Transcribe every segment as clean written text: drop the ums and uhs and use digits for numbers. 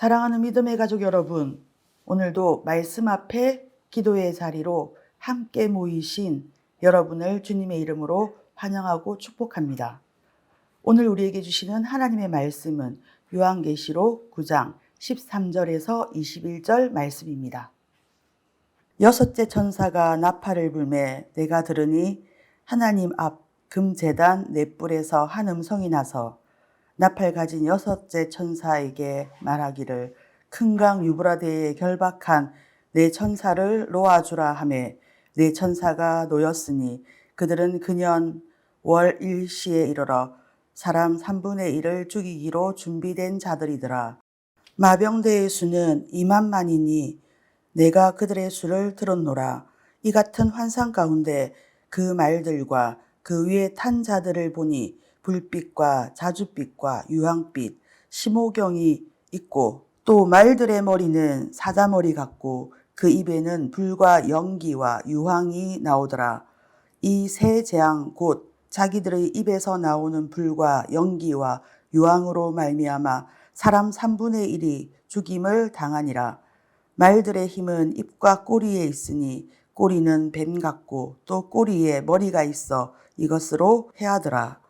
사랑하는 믿음의 가족 여러분, 오늘도 말씀 앞에 기도의 자리로 함께 모이신 여러분을 주님의 이름으로 환영하고 축복합니다. 오늘 우리에게 주시는 하나님의 말씀은 요한계시록 9장 13절에서 21절 말씀입니다. 여섯째 천사가 나팔을 불매 내가 들으니 하나님 앞 금제단 넷불에서 한 음성이 나서 나팔 가진 여섯째 천사에게 말하기를 큰 강 유브라데에 결박한 네 천사를 놓아주라 하매 네 천사가 놓였으니 그들은 그년 월 일시에 이르러 사람 3분의 1을 죽이기로 준비된 자들이더라. 마병대의 수는 2만만이니 내가 그들의 수를 들었노라. 이 같은 환상 가운데 그 말들과 그 위에 탄 자들을 보니 불빛과 자줏빛과 유황빛, 심호경이 있고 또 말들의 머리는 사자머리 같고 그 입에는 불과 연기와 유황이 나오더라. 이 세 재앙 곧 자기들의 입에서 나오는 불과 연기와 유황으로 말미암아 사람 3분의 1이 죽임을 당하니라. 말들의 힘은 입과 꼬리에 있으니 꼬리는 뱀 같고 또 꼬리에 머리가 있어 이것으로 해하더라.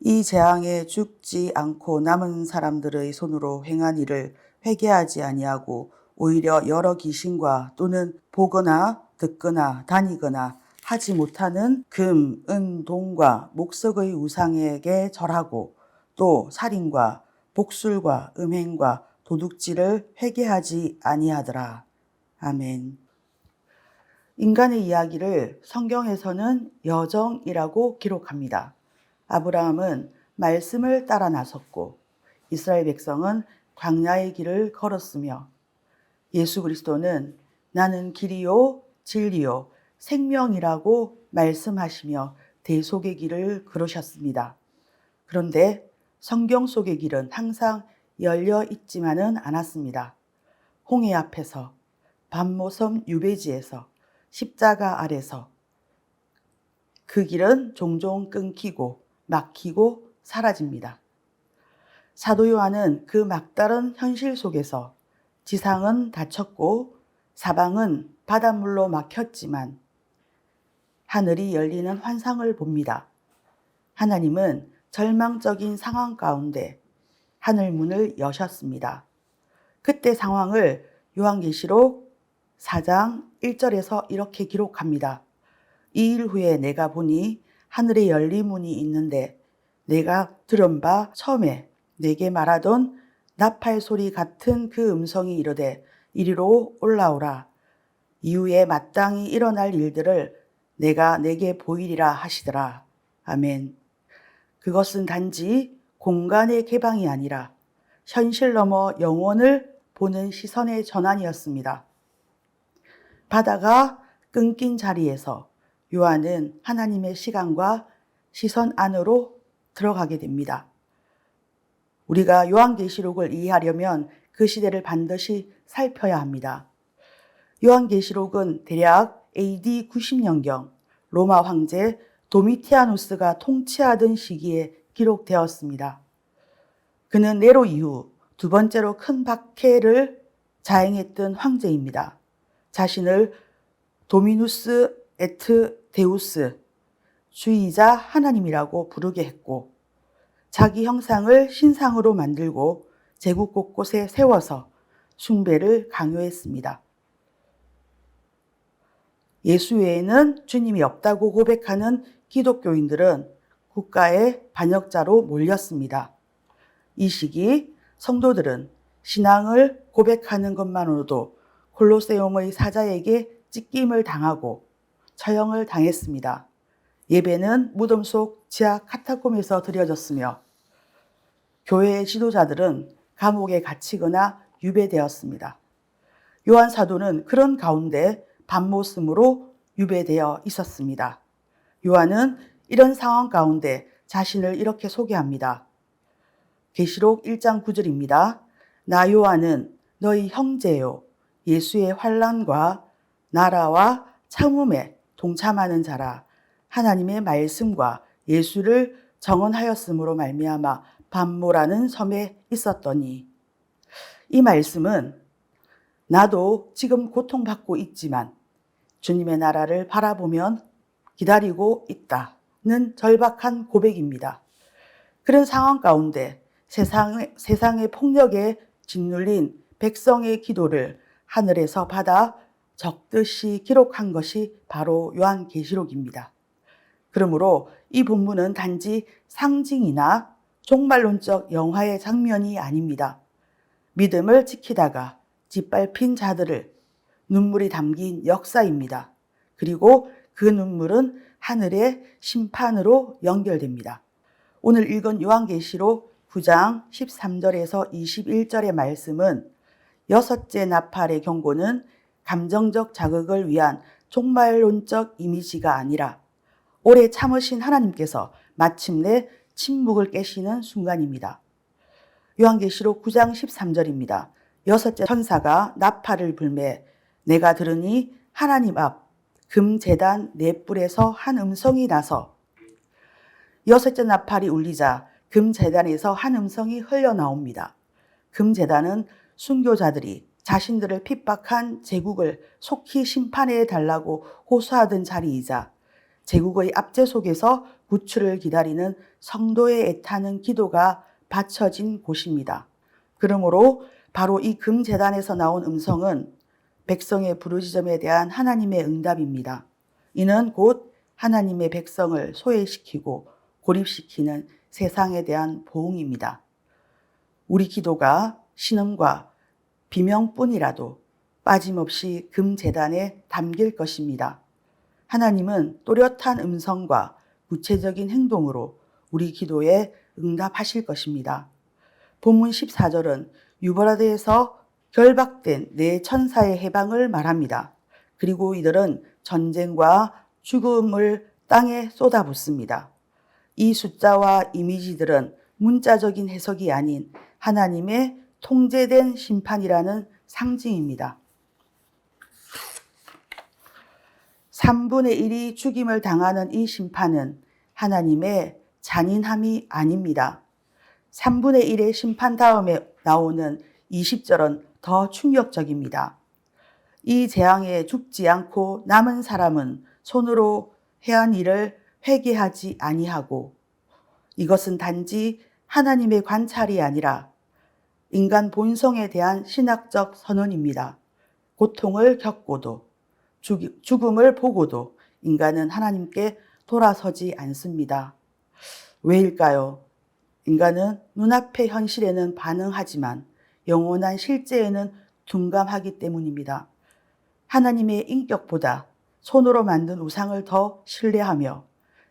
이 재앙에 죽지 않고 남은 사람들의 손으로 행한 일을 회개하지 아니하고 오히려 여러 귀신과 또는 보거나 듣거나 다니거나 하지 못하는 금, 은, 동과 목석의 우상에게 절하고 또 살인과 복술과 음행과 도둑질을 회개하지 아니하더라. 아멘. 인간의 이야기를 성경에서는 여정이라고 기록합니다. 아브라함은 말씀을 따라 나섰고 이스라엘 백성은 광야의 길을 걸었으며 예수 그리스도는 나는 길이요 진리요 생명이라고 말씀하시며 대속의 길을 걸으셨습니다. 그런데 성경 속의 길은 항상 열려 있지만은 않았습니다. 홍해 앞에서, 밤모섬 유배지에서, 십자가 아래서 그 길은 종종 끊기고 막히고 사라집니다. 사도 요한은 그 막다른 현실 속에서 지상은 닫혔고 사방은 바닷물로 막혔지만 하늘이 열리는 환상을 봅니다. 하나님은 절망적인 상황 가운데 하늘 문을 여셨습니다. 그때 상황을 요한계시록 4장 1절에서 이렇게 기록합니다. 2일 후에 내가 보니 하늘에 열린 문이 있는데 내가 들은 바 처음에 내게 말하던 나팔 소리 같은 그 음성이 이르되 이리로 올라오라. 이후에 마땅히 일어날 일들을 내가 내게 보이리라 하시더라. 아멘. 그것은 단지 공간의 개방이 아니라 현실 넘어 영혼을 보는 시선의 전환이었습니다. 바다가 끊긴 자리에서 요한은 하나님의 시간과 시선 안으로 들어가게 됩니다. 우리가 요한계시록을 이해하려면 그 시대를 반드시 살펴야 합니다. 요한계시록은 대략 AD 90년경 로마 황제 도미티아누스가 통치하던 시기에 기록되었습니다. 그는 네로 이후 두 번째로 큰 박해를 자행했던 황제입니다. 자신을 도미누스 에트 데우스, 주의자 하나님이라고 부르게 했고 자기 형상을 신상으로 만들고 제국 곳곳에 세워서 숭배를 강요했습니다. 예수 외에는 주님이 없다고 고백하는 기독교인들은 국가의 반역자로 몰렸습니다. 이 시기 성도들은 신앙을 고백하는 것만으로도 콜로세움의 사자에게 찢김을 당하고 처형을 당했습니다. 예배는 무덤 속 지하 카타콤에서 드려졌으며 교회의 지도자들은 감옥에 갇히거나 유배되었습니다. 요한 사도는 그런 가운데 밤모습으로 유배되어 있었습니다. 요한은 이런 상황 가운데 자신을 이렇게 소개합니다. 계시록 1장 9절입니다. 나 요한은 너희 형제요 예수의 환난과 나라와 참음에 동참하는 자라. 하나님의 말씀과 예수를 정언하였으므로 말미암아 밤모라는 섬에 있었더니 이 말씀은 나도 지금 고통받고 있지만 주님의 나라를 바라보면 기다리고 있다는 절박한 고백입니다. 그런 상황 가운데 세상의 폭력에 짓눌린 백성의 기도를 하늘에서 받아 적듯이 기록한 것이 바로 요한계시록입니다. 그러므로 이 본문은 단지 상징이나 종말론적 영화의 장면이 아닙니다. 믿음을 지키다가 짓밟힌 자들을 눈물이 담긴 역사입니다. 그리고 그 눈물은 하늘의 심판으로 연결됩니다. 오늘 읽은 요한계시록 9장 13절에서 21절의 말씀은 여섯째 나팔의 경고는 감정적 자극을 위한 종말론적 이미지가 아니라 오래 참으신 하나님께서 마침내 침묵을 깨시는 순간입니다. 요한계시록 9장 13절입니다. 여섯째 천사가 나팔을 불매 내가 들으니 하나님 앞 금제단 네 뿔에서 한 음성이 나서 여섯째 나팔이 울리자 금제단에서 한 음성이 흘러나옵니다. 금제단은 순교자들이 자신들을 핍박한 제국을 속히 심판해 달라고 호소하던 자리이자 제국의 압제 속에서 구출을 기다리는 성도의 애타는 기도가 바쳐진 곳입니다. 그러므로 바로 이 금제단에서 나온 음성은 백성의 부르짖음에 대한 하나님의 응답입니다. 이는 곧 하나님의 백성을 소외시키고 고립시키는 세상에 대한 보응입니다. 우리 기도가 신음과 비명뿐이라도 빠짐없이 금제단에 담길 것입니다. 하나님은 또렷한 음성과 구체적인 행동으로 우리 기도에 응답하실 것입니다. 본문 14절은 유브라데에서 결박된 네 천사의 해방을 말합니다. 그리고 이들은 전쟁과 죽음을 땅에 쏟아붓습니다. 이 숫자와 이미지들은 문자적인 해석이 아닌 하나님의 통제된 심판이라는 상징입니다. 3분의 1이 죽임을 당하는 이 심판은 하나님의 잔인함이 아닙니다. 3분의 1의 심판 다음에 나오는 20절은 더 충격적입니다. 이 재앙에 죽지 않고 남은 사람은 손으로 해한 일을 회개하지 아니하고 이것은 단지 하나님의 관찰이 아니라 인간 본성에 대한 신학적 선언입니다. 고통을 겪고도 죽음을 보고도 인간은 하나님께 돌아서지 않습니다. 왜일까요? 인간은 눈앞의 현실에는 반응하지만 영원한 실제에는 둔감하기 때문입니다. 하나님의 인격보다 손으로 만든 우상을 더 신뢰하며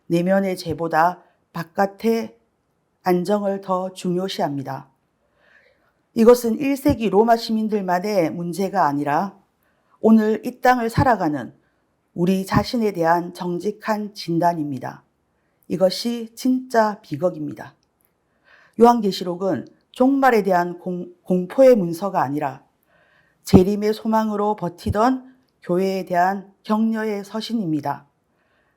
내면의 죄보다 바깥의 안정을 더 중요시합니다. 이것은 1세기 로마 시민들만의 문제가 아니라 오늘 이 땅을 살아가는 우리 자신에 대한 정직한 진단입니다. 이것이 진짜 비극입니다. 요한계시록은 종말에 대한 공포의 문서가 아니라 재림의 소망으로 버티던 교회에 대한 격려의 서신입니다.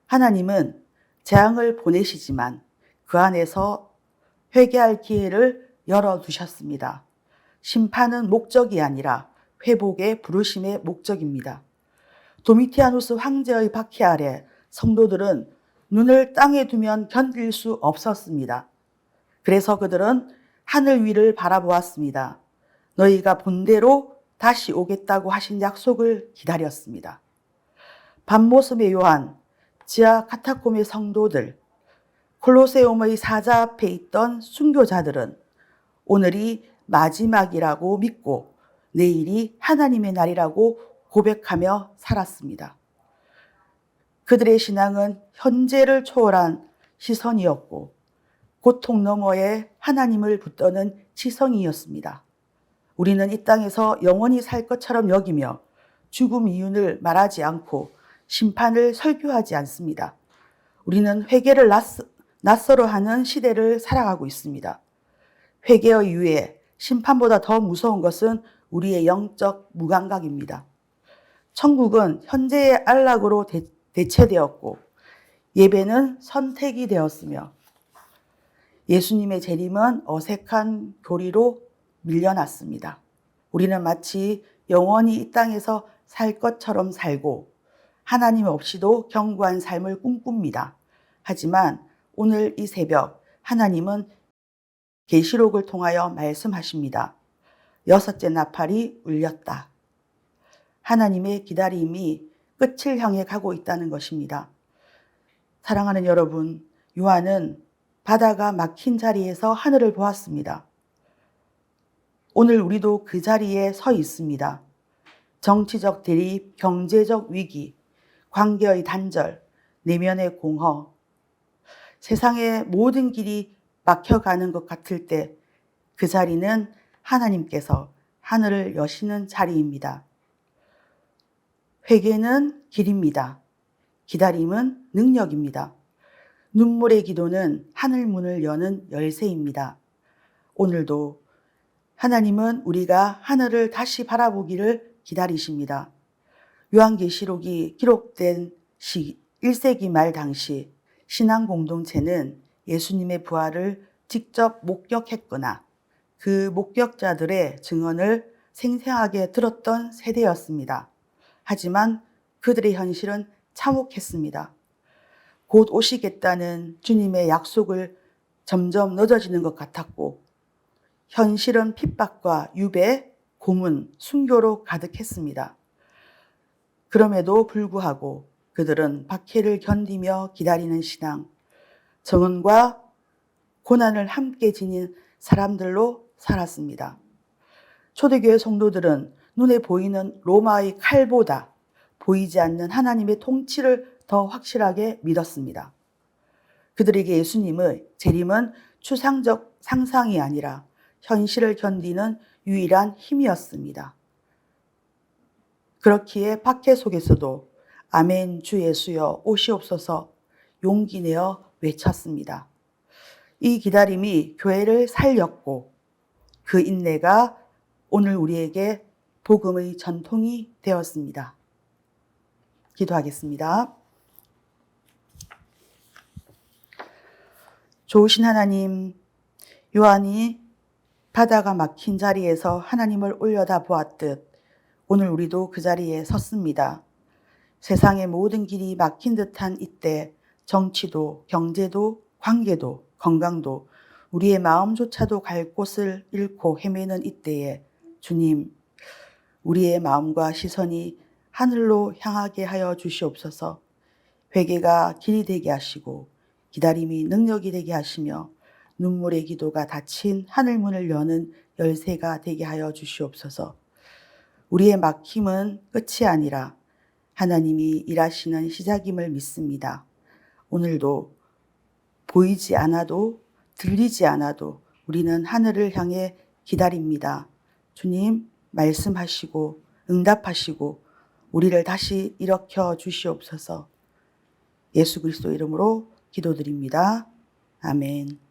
하나님은 재앙을 보내시지만 그 안에서 회개할 기회를 열어두셨습니다. 심판은 목적이 아니라 회복의 부르심의 목적입니다. 도미티아누스 황제의 박해 아래 성도들은 눈을 땅에 두면 견딜 수 없었습니다. 그래서 그들은 하늘 위를 바라보았습니다. 너희가 본대로 다시 오겠다고 하신 약속을 기다렸습니다. 밤모습의 요한, 지하 카타콤의 성도들, 콜로세움의 사자 앞에 있던 순교자들은 오늘이 마지막이라고 믿고 내일이 하나님의 날이라고 고백하며 살았습니다. 그들의 신앙은 현재를 초월한 시선이었고 고통 너머에 하나님을 붙드는 지성이었습니다. 우리는 이 땅에서 영원히 살 것처럼 여기며 죽음 이윤을 말하지 않고 심판을 설교하지 않습니다. 우리는 회개를 낯설어 하는 시대를 살아가고 있습니다. 회개의 유예, 심판보다 더 무서운 것은 우리의 영적 무감각입니다. 천국은 현재의 안락으로 대체되었고 예배는 선택이 되었으며 예수님의 재림은 어색한 교리로 밀려났습니다. 우리는 마치 영원히 이 땅에서 살 것처럼 살고 하나님 없이도 견고한 삶을 꿈꿉니다. 하지만 오늘 이 새벽 하나님은 계시록을 통하여 말씀하십니다. 여섯째 나팔이 울렸다. 하나님의 기다림이 끝을 향해 가고 있다는 것입니다. 사랑하는 여러분, 요한은 바다가 막힌 자리에서 하늘을 보았습니다. 오늘 우리도 그 자리에 서 있습니다. 정치적 대립, 경제적 위기, 관계의 단절, 내면의 공허, 세상의 모든 길이 막혀가는 것 같을 때 그 자리는 하나님께서 하늘을 여시는 자리입니다. 회개는 길입니다. 기다림은 능력입니다. 눈물의 기도는 하늘 문을 여는 열쇠입니다. 오늘도 하나님은 우리가 하늘을 다시 바라보기를 기다리십니다. 요한계시록이 기록된 1세기 말 당시 신앙 공동체는 예수님의 부활을 직접 목격했거나 그 목격자들의 증언을 생생하게 들었던 세대였습니다. 하지만 그들의 현실은 참혹했습니다. 곧 오시겠다는 주님의 약속을 점점 늦어지는 것 같았고 현실은 핍박과 유배, 고문, 순교로 가득했습니다. 그럼에도 불구하고 그들은 박해를 견디며 기다리는 신앙, 정언과 고난을 함께 지닌 사람들로 살았습니다. 초대교회 성도들은 눈에 보이는 로마의 칼보다 보이지 않는 하나님의 통치를 더 확실하게 믿었습니다. 그들에게 예수님의 재림은 추상적 상상이 아니라 현실을 견디는 유일한 힘이었습니다. 그렇기에 박해 속에서도 아멘 주 예수여 오시옵소서 용기 내어 외쳤습니다. 이 기다림이 교회를 살렸고 그 인내가 오늘 우리에게 복음의 전통이 되었습니다. 기도하겠습니다. 좋으신 하나님, 요한이 바다가 막힌 자리에서 하나님을 올려다 보았듯 오늘 우리도 그 자리에 섰습니다. 세상의 모든 길이 막힌 듯한 이때 정치도, 경제도, 관계도, 건강도 우리의 마음조차도 갈 곳을 잃고 헤매는 이때에 주님, 우리의 마음과 시선이 하늘로 향하게 하여 주시옵소서. 회개가 길이 되게 하시고 기다림이 능력이 되게 하시며 눈물의 기도가 닫힌 하늘문을 여는 열쇠가 되게 하여 주시옵소서. 우리의 막힘은 끝이 아니라 하나님이 일하시는 시작임을 믿습니다. 오늘도 보이지 않아도 들리지 않아도 우리는 하늘을 향해 기다립니다. 주님 말씀하시고 응답하시고 우리를 다시 일으켜 주시옵소서. 예수 그리스도 이름으로 기도드립니다. 아멘.